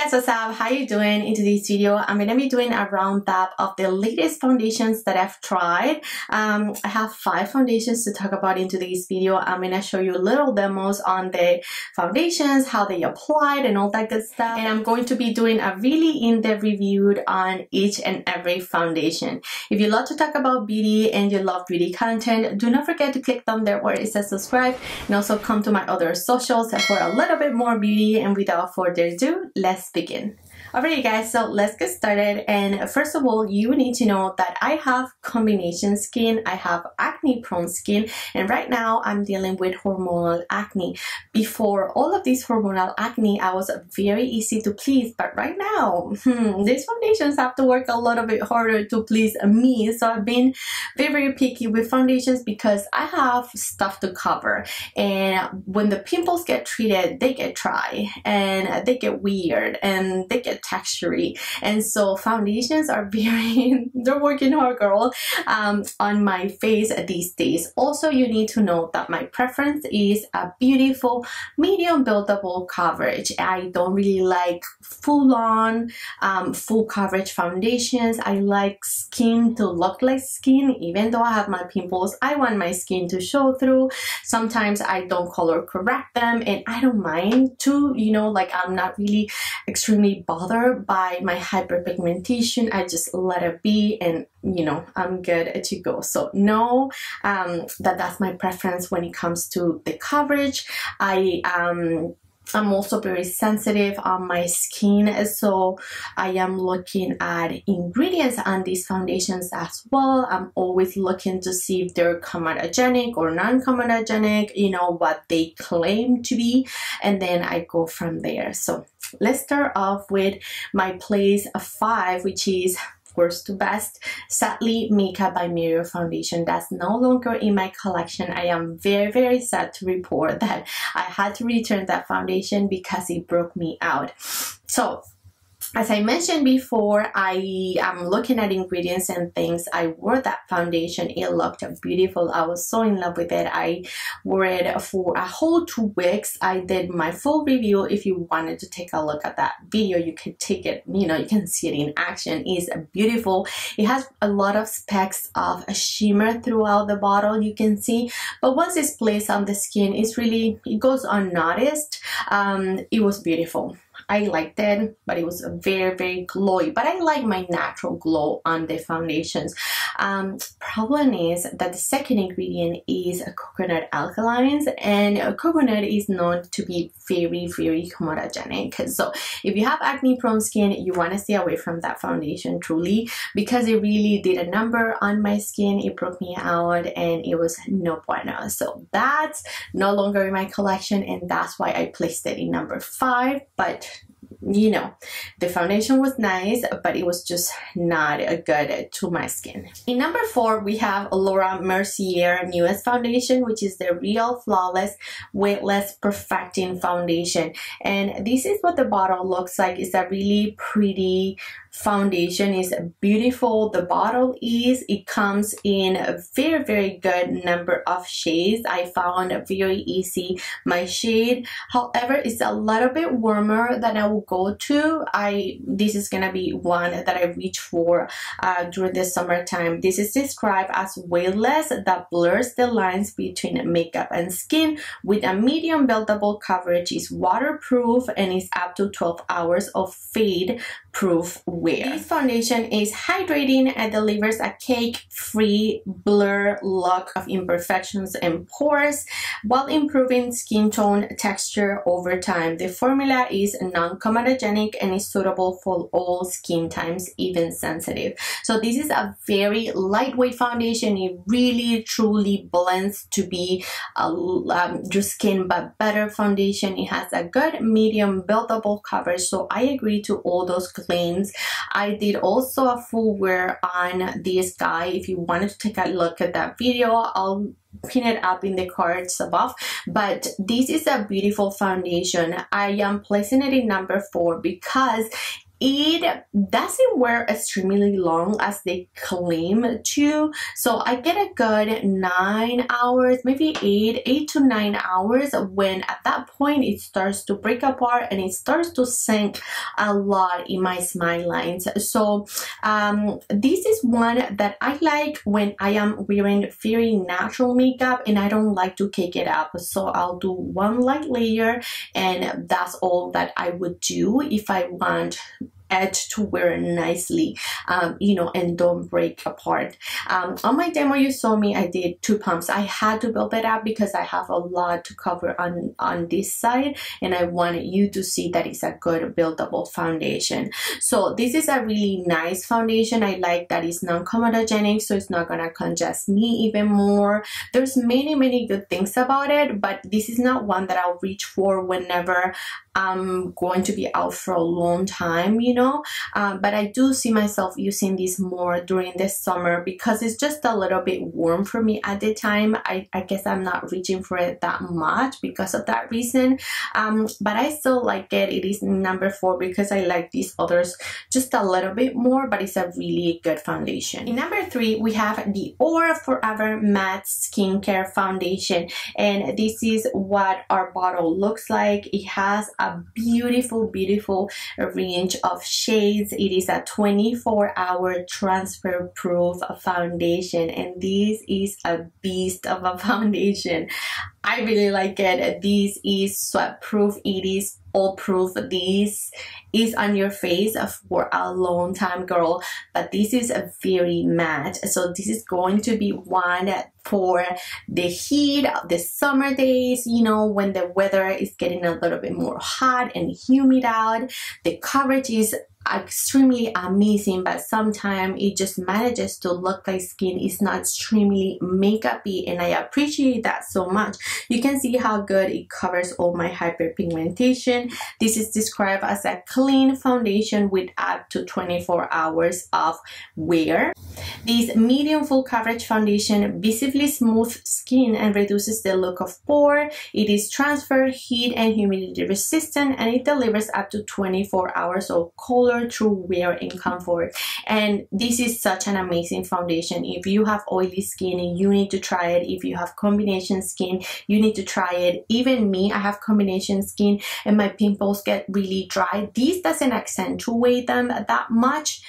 Guys, what's up? How you doing? In today's video, I'm going to be doing a roundup of the latest foundations that I've tried. I have 5 foundations to talk about in today's video. I'm going to show you little demos on the foundations, how they applied and all that good stuff. And I'm going to be doing a really in-depth review on each and every foundation. If you love to talk about beauty and you love beauty content, do not forget to click down there where it says subscribe, and also come to my other socials for a little bit more beauty. And without further ado, let's begin. Alright guys, so let's get started. And first of all, you need to know that I have combination skin, I have acne prone skin, and right now I'm dealing with hormonal acne. Before all of this hormonal acne, I was very easy to please, but right now these foundations have to work a little bit harder to please me. So I've been very picky with foundations because I have stuff to cover, and when the pimples get treated, they get dry and they get weird and they get textury, and so foundations are they're working hard, girl, on my face these days. Also, you need to know that my preference is a beautiful medium buildable coverage. I don't really like full-on full coverage foundations. I like skin to look like skin. Even though I have my pimples, I want my skin to show through. Sometimes I don't color correct them, and I don't mind to, you know, like I'm not really extremely bothered by my hyperpigmentation. I just let it be, and you know, I'm good to go. So know that's my preference when it comes to the coverage. I'm also very sensitive on my skin, so I am looking at ingredients on these foundations as well. I'm always looking to see if they're comedogenic or non-comedogenic, you know, what they claim to be, and then I go from there. So let's start off with my place 5, which is worst to best, Sadly Makeup by Mercier foundation. That's no longer in my collection. I am very sad to report that I had to return that foundation because it broke me out. So as I mentioned before, I am looking at ingredients and things. I wore that foundation. It looked beautiful. I was so in love with it. I wore it for a whole 2 weeks. I did my full review. If you wanted to take a look at that video, you can take it, you know, you can see it in action. It's beautiful. It has a lot of specks of a shimmer throughout the bottle, you can see. But once it's placed on the skin, it goes unnoticed. It was beautiful. I liked it, but it was very glowy. But I like my natural glow on the foundations. Problem is that the second ingredient is a coconut alkalines, and coconut is known to be very comedogenic. So if you have acne prone skin, you want to stay away from that foundation truly, because it really did a number on my skin. It broke me out and it was no bueno. So that's no longer in my collection, and that's why I placed it in number 5. But you know, the foundation was nice, but it was just not good to my skin. In number 4, we have Laura Mercier newest foundation, which is the Real Flawless Weightless Perfecting Foundation. And this is what the bottle looks like. It's a really pretty foundation. Is beautiful. The bottle it comes in a very good number of shades. I found very easy my shade. However, it's a little bit warmer than I will go to. This is gonna be one that I reach for during the summertime. This is described as weightless that blurs the lines between makeup and skin with a medium buildable coverage. Is waterproof and is up to 12 hours of fade proof wear. This foundation is hydrating and delivers a cake-free blur look of imperfections and pores while improving skin tone texture over time. The formula is non-comedogenic and is suitable for all skin types, even sensitive. So this is a very lightweight foundation. It really truly blends to be your skin but better foundation. It has a good medium buildable coverage, so I agree to all those claims. I did also a full wear on this guy. If you wanted to take a look at that video, I'll pin it up in the cards above. But this is a beautiful foundation. I am placing it in number 4 because it doesn't wear extremely long as they claim to, so I get a good 9 hours, maybe 8 to 9 hours, when at that point it starts to break apart and it starts to sink a lot in my smile lines. So this is one that I like when I am wearing very natural makeup and I don't like to cake it up. So I'll do one light layer and that's all that I would do if I want edge to wear nicely, you know, and don't break apart. On my demo you saw me, I did 2 pumps. I had to build it up because I have a lot to cover on this side and I wanted you to see that it's a good buildable foundation. So this is a really nice foundation. I like that it's non-comedogenic, so it's not gonna congest me even more. There's many good things about it, but this is not one that I'll reach for whenever I'm going to be out for a long time, you know. But I do see myself using this more during the summer because it's just a little bit warm for me at the time. I guess I'm not reaching for it that much because of that reason, but I still like it. It is number 4 because I like these others just a little bit more, but it's a really good foundation. In number 3 we have the Dior Forever Matte Skincare Foundation, and this is what our bottle looks like. It has a beautiful range of shades. It is a 24-hour transfer proof foundation, and this is a beast of a foundation. I really like it. This is sweat proof, it is all proof. This is on your face for a long time, girl, but this is a very matte, so this is going to be one for the heat of the summer days, you know, when the weather is getting a little bit more hot and humid out. The coverage is extremely amazing, but sometimes it just manages to look like skin is not extremely makeup-y, and I appreciate that so much. You can see how good it covers all my hyperpigmentation. This is described as a clean foundation with up to 24 hours of wear. This medium full coverage foundation visibly smooths skin and reduces the look of pore. It is transfer, heat, and humidity resistant, and it delivers up to 24 hours of color through wear and comfort. And this is such an amazing foundation. If you have oily skin, you need to try it. If you have combination skin, you need to try it. Even me, I have combination skin and my pimples get really dry. This doesn't accentuate them that much,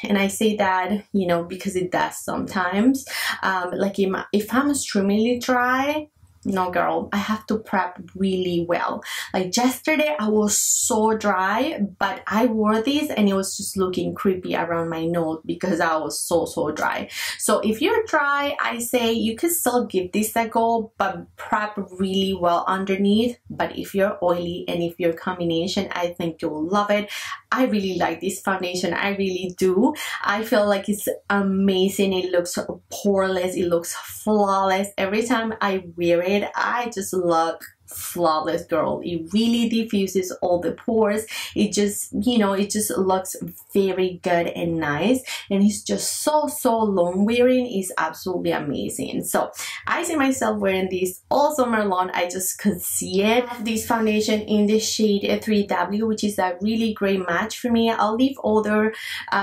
and I say that, you know, because it does sometimes. Like if I'm extremely dry, no girl, I have to prep really well. Like yesterday I was so dry, but I wore this and it was just looking creepy around my nose because I was so dry. So if you're dry, I say you can still give this a go, but prep really well underneath. But if you're oily and if you're combination, I think you'll love it. I really like this foundation, I really do. I feel like it's amazing. It looks poreless, it looks flawless. Every time I wear it, I just look flawless, girl. It really diffuses all the pores. It just, you know, it just looks very good and nice, and it's just so long wearing. Is absolutely amazing. So I see myself wearing this all summer long. I just could see it. This foundation in the shade 3W, which is a really great match for me. I'll leave other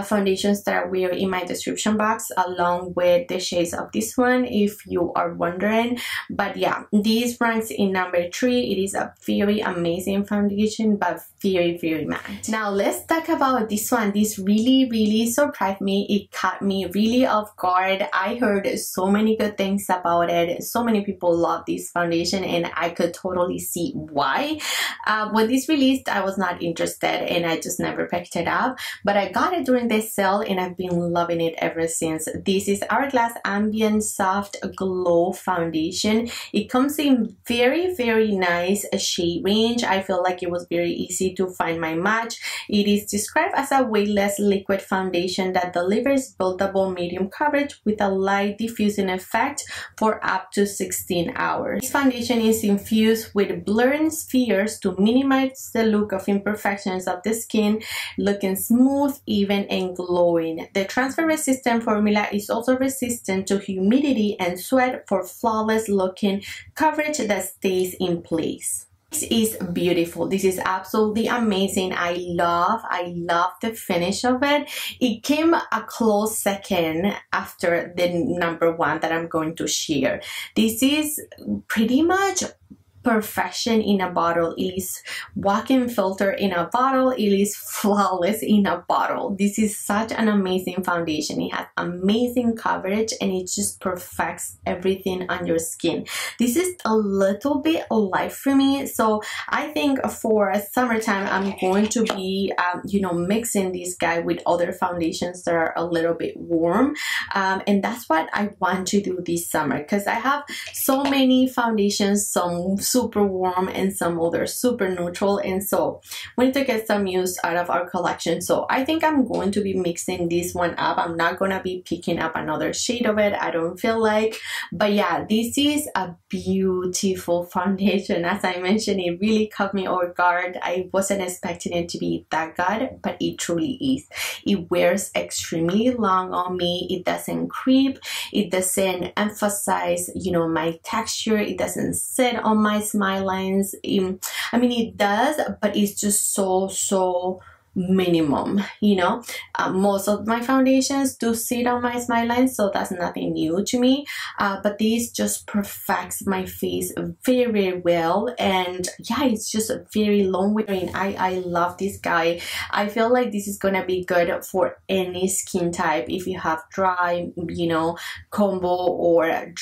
foundations that I wear in my description box along with the shades of this one if you are wondering. But yeah, this ranks in number 3. It is a very amazing foundation, but very matte. Now let's talk about this one. This really surprised me. It caught me really off guard. I heard so many good things about it. So many people love this foundation, and I could totally see why. When this released, I was not interested and I just never picked it up, but I got it during this sale and I've been loving it ever since. This is Hourglass Ambient Soft Glow Foundation. It comes in very nice shade range. I feel like it was very easy to find my match. It is described as a weightless liquid foundation that delivers buildable medium coverage with a light diffusing effect for up to 16 hours. This foundation is infused with blurring spheres to minimize the look of imperfections of the skin, looking smooth, even, and glowing. The transfer resistant formula is also resistant to humidity and sweat for flawless looking coverage that stays in place. This is beautiful. This is absolutely amazing. I love the finish of it. It came a close second after the number one that I'm going to share. This is pretty much perfection in a bottle. It is walk-in filter in a bottle. It is flawless in a bottle. This is such an amazing foundation. It has amazing coverage and it just perfects everything on your skin. This is a little bit light for me, so I think for summertime I'm going to be you know, mixing this guy with other foundations that are a little bit warm, and that's what I want to do this summer, because I have so many foundations, some super warm and some other super neutral, and so we need to get some use out of our collection. So I think I'm going to be mixing this one up. I'm not gonna be picking up another shade of it, I don't feel like. But yeah, this is a beautiful foundation. As I mentioned, it really caught me off guard. I wasn't expecting it to be that good, but it truly is. It wears extremely long on me. It doesn't creep, it doesn't emphasize, you know, my texture, it doesn't sit on my smile lines. I mean, it does, but it's just so minimum, you know. Most of my foundations do sit on my smile lines, so that's nothing new to me, but this just perfects my face very well. And yeah, it's just very long wearing. I love this guy. I feel like this is gonna be good for any skin type. If you have dry, you know, combo, or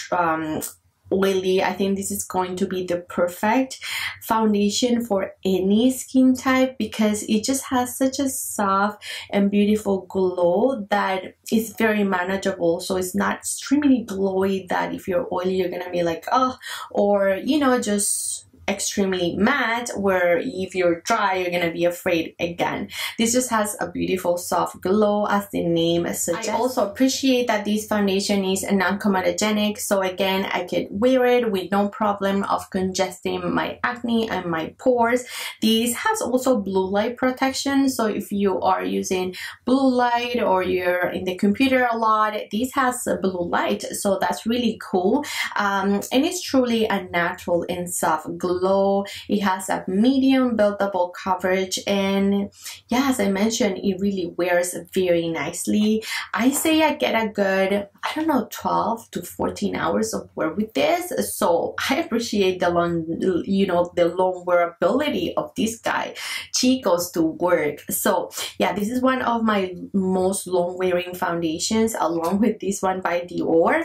oily, I think this is going to be the perfect foundation for any skin type, because it just has such a soft and beautiful glow that is very manageable. So it's not extremely glowy that if you're oily you're gonna be like, oh, or you know, just extremely matte where if you're dry you're gonna be afraid again. This just has a beautiful soft glow, as the name suggests. I also appreciate that this foundation is non-comedogenic, so again I could wear it with no problem of congesting my acne and my pores. This has also blue light protection, so if you are using blue light or you're in the computer a lot, this has a blue light, so that's really cool. And it's truly a natural and soft glow. It has a medium buildable coverage, and yeah, as I mentioned, it really wears very nicely. I say I get a good, I don't know, 12 to 14 hours of wear with this, so I appreciate the long, you know, the long wearability of this guy. She goes to work. So yeah, this is one of my most long wearing foundations, along with this one by Dior.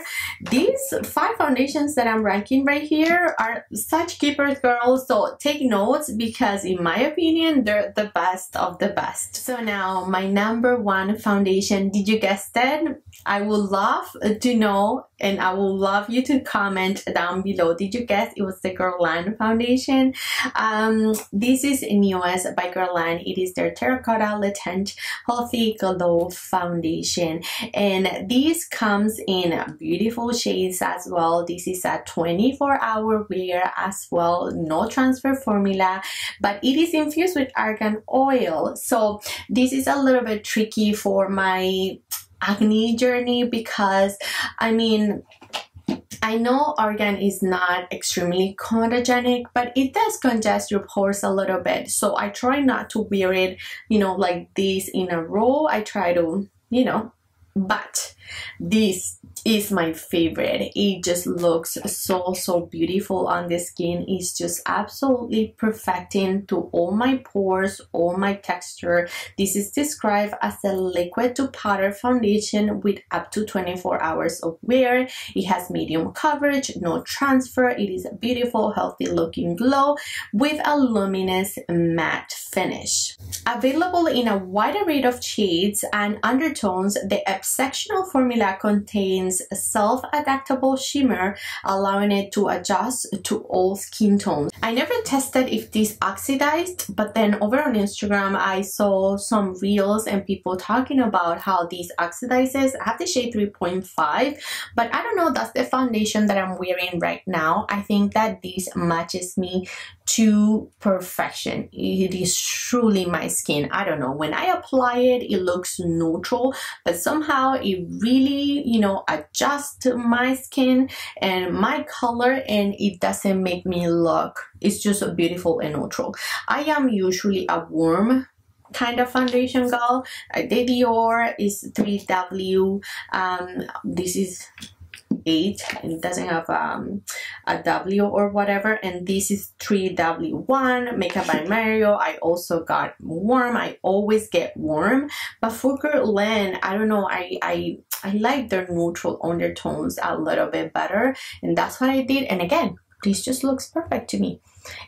These 5 foundations that I'm ranking right here are such keepers, girls, so take notes, because in my opinion they're the best of the best. So now my number one foundation, did you guess that? I would love to know, and I would love you to comment down below. Did you guess it was the Guerlain foundation? This is newest by Guerlain. It is their Terracotta Le Tint Healthy Glow foundation, and this comes in beautiful shades as well. This is a 24-hour wear as well, no transfer formula, but it is infused with argan oil. So this is a little bit tricky for my acne journey, because I mean, I know argan is not extremely comedogenic, but it does congest your pores a little bit. So I try not to wear it, you know, like this in a row. I try to, you know, but this is my favorite. It just looks so beautiful on the skin. It's just absolutely perfecting to all my pores, all my texture. This is described as a liquid to powder foundation with up to 24 hours of wear. It has medium coverage, no transfer. It is a beautiful, healthy looking glow with a luminous matte finish. Available in a wide array of shades and undertones, the exceptional formula contains a self-adaptable shimmer, allowing it to adjust to all skin tones. I never tested if this oxidized, but then over on Instagram I saw some reels and people talking about how this oxidizes. I have the shade 3.5, but I don't know, that's the foundation that I'm wearing right now. I think that this matches me to perfection. It is truly my skin. I don't know, when I apply it, it looks neutral, but somehow it really, you know, adjust to my skin and my color, and it doesn't make me look, it's just beautiful and neutral. I am usually a warm kind of foundation girl. The Dior is 3W. This is 8, it doesn't have a W or whatever, and this is 3W1 Makeup by Mario. I also got warm. I always get warm, but for Guerlain, I don't know, I like their neutral undertones a little bit better, and that's what I did. And again, this just looks perfect to me.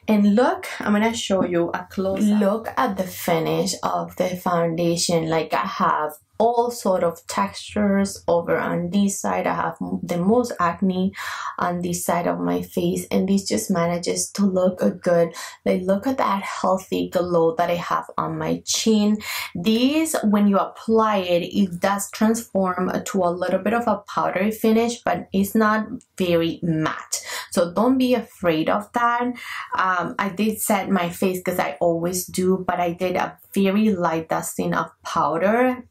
And look, I'm gonna show you a close up. Look at the finish of the foundation. Like, I have all sort of textures over on this side. I have the most acne on this side of my face, and this just manages to look good. Like, look at that healthy glow that I have on my chin. This, when you apply it, it does transform to a little bit of a powdery finish, but it's not very matte, so don't be afraid of that. I did set my face because I always do, but I did a very light dusting of powder,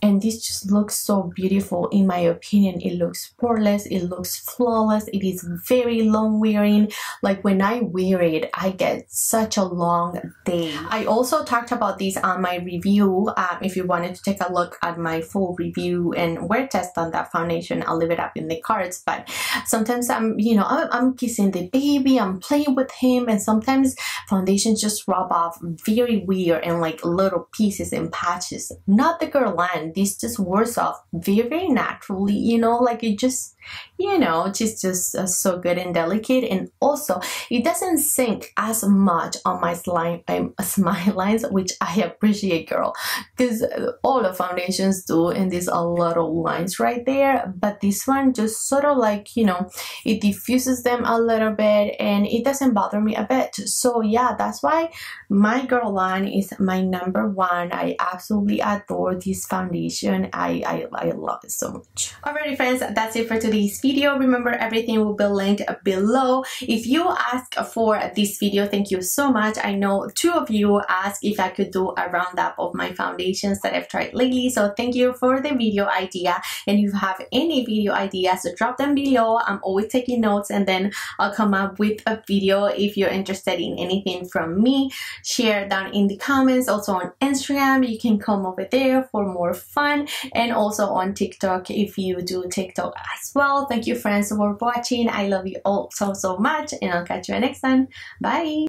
and this just looks so beautiful. In my opinion, it looks poreless, it looks flawless, it is very long wearing. Like, when I wear it, I get such a long day. I also talked about this on my review. If you wanted to take a look at my full review and wear test on that foundation, I'll leave it up in the cards. But sometimes I'm kissing the baby, I'm playing with him, and sometimes foundations just rub off very weird and like little pieces and patches. Not the Guerlain. This just wears off very naturally, you know, like it just, you know, just so good and delicate. And also, it doesn't sink as much on my smile lines, which I appreciate, girl, because all the foundations do, and there's a lot of lines right there, but this one just sort of like, you know, it diffuses them a little bit, and it doesn't bother me a bit. So yeah, that's why my Guerlain is my #1. I absolutely adore this foundation. I love it so much. Alrighty, friends, that's it for today's video. Remember, everything will be linked below. If you ask for this video, thank you so much. I know 2 of you asked if I could do a roundup of my foundations that I've tried lately, so thank you for the video idea. And if you have any video ideas, so drop them below. I'm always taking notes, and then I'll come up with a video. If you're interested in anything from me, share down in the comments. Also on Instagram, you can come over there for more fun, and also on TikTok if you do TikTok as well. Thank you, friends, for watching. I love you all so much, and I'll catch you next time. Bye.